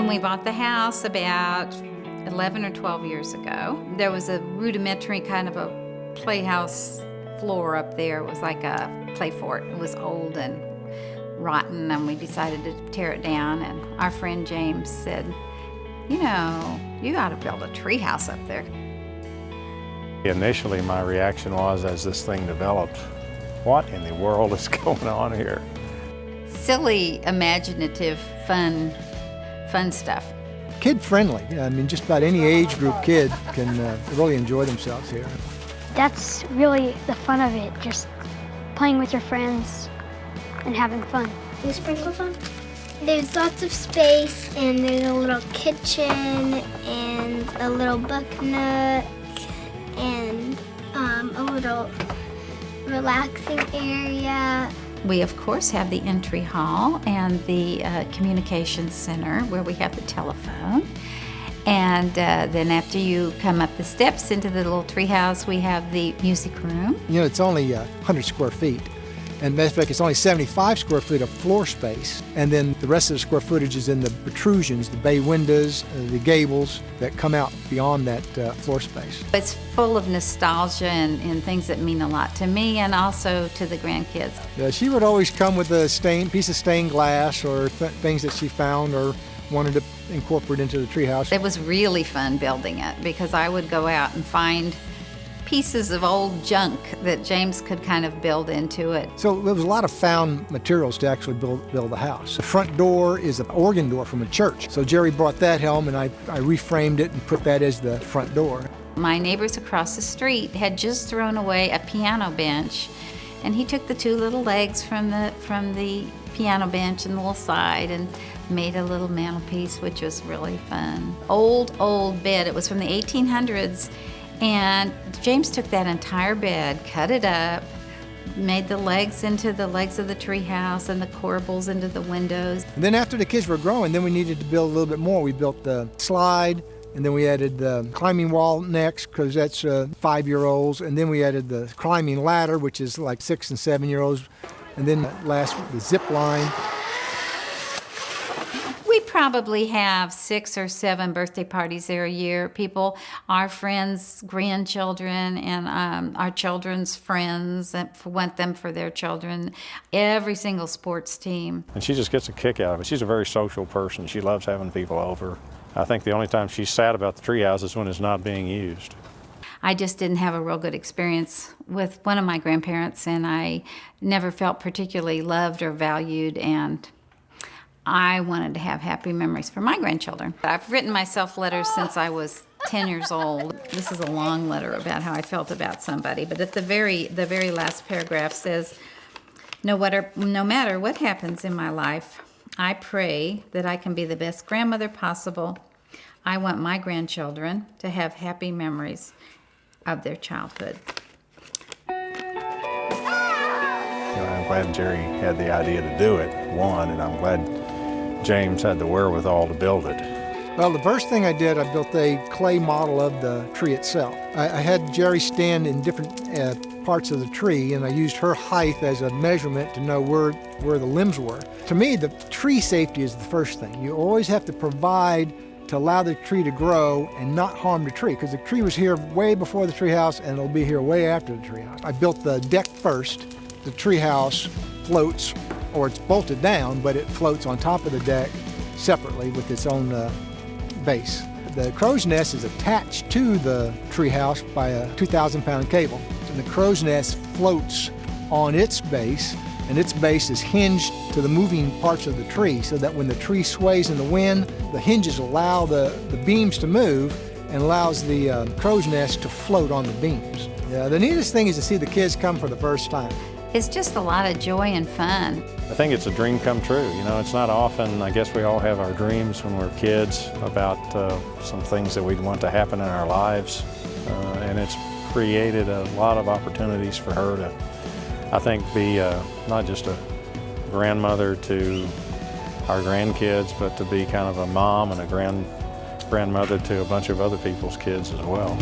When we bought the house about 11 or 12 years ago, there was a rudimentary kind of a playhouse floor up there. It was like a play fort. It was old and rotten, and we decided to tear it down. And our friend James said, you know, you ought to build a tree house up there. Initially, my reaction was, as this thing developed, what in the world is going on here? Silly, imaginative, fun stuff. Kid-friendly. I mean, just about any age group kid can really enjoy themselves here. That's really the fun of it, just playing with your friends and having fun. The sprinkler fun? There's lots of space, and there's a little kitchen and a little buck nook and a little relaxing area. We, of course, have the entry hall and the communications center where we have the telephone. And then after you come up the steps into the little tree house, we have the music room. You know, it's only 100 square feet. And matter of fact, it's only 75 square feet of floor space. And then the rest of the square footage is in the protrusions, the bay windows, the gables that come out beyond that floor space. It's full of nostalgia and things that mean a lot to me and also to the grandkids. She would always come with a piece of stained glass or things that she found or wanted to incorporate into the treehouse. It was really fun building it because I would go out and find pieces of old junk that James could kind of build into it. So there was a lot of found materials to actually build the house. The front door is an organ door from a church. So Jerry brought that home and I reframed it and put that as the front door. My neighbors across the street had just thrown away a piano bench, and he took the two little legs from the piano bench and the little side and made a little mantelpiece, which was really fun. Old bed. It was from the 1800s. And James took that entire bed, cut it up, made the legs into the legs of the treehouse and the corbels into the windows. And then after the kids were growing, then we needed to build a little bit more. We built the slide, and then we added the climbing wall next, because that's 5-year-olds. And then we added the climbing ladder, which is like 6 and 7-year-olds. And then last, the zip line. We probably have 6 or 7 birthday parties there a year. People, our friends, grandchildren, and our children's friends want them for their children. Every single sports team. And she just gets a kick out of it. She's a very social person. She loves having people over. I think the only time she's sad about the treehouse is when it's not being used. I just didn't have a real good experience with one of my grandparents, and I never felt particularly loved or valued, and I wanted to have happy memories for my grandchildren. I've written myself letters since I was 10 years old. This is a long letter about how I felt about somebody, but at the very last paragraph says, no matter what happens in my life, I pray that I can be the best grandmother possible. I want my grandchildren to have happy memories of their childhood. I'm glad Jerry had the idea to do it, one, and I'm glad James had the wherewithal to build it. Well, the first thing I did, I built a clay model of the tree itself. I had Jerry stand in different parts of the tree, and I used her height as a measurement to know where the limbs were. To me, the tree safety is the first thing. You always have to provide to allow the tree to grow and not harm the tree, because the tree was here way before the treehouse, and it'll be here way after the treehouse. I built the deck first. The treehouse floats, or it's bolted down, but it floats on top of the deck separately with its own base. The crow's nest is attached to the treehouse by a 2,000-pound cable. And the crow's nest floats on its base, and its base is hinged to the moving parts of the tree, so that when the tree sways in the wind, the hinges allow the beams to move and allows the crow's nest to float on the beams. Yeah, the neatest thing is to see the kids come for the first time. It's just a lot of joy and fun. I think it's a dream come true. You know, it's not often, I guess we all have our dreams when we're kids about some things that we'd want to happen in our lives. And it's created a lot of opportunities for her to, I think, be not just a grandmother to our grandkids, but to be kind of a mom and a grandmother to a bunch of other people's kids as well.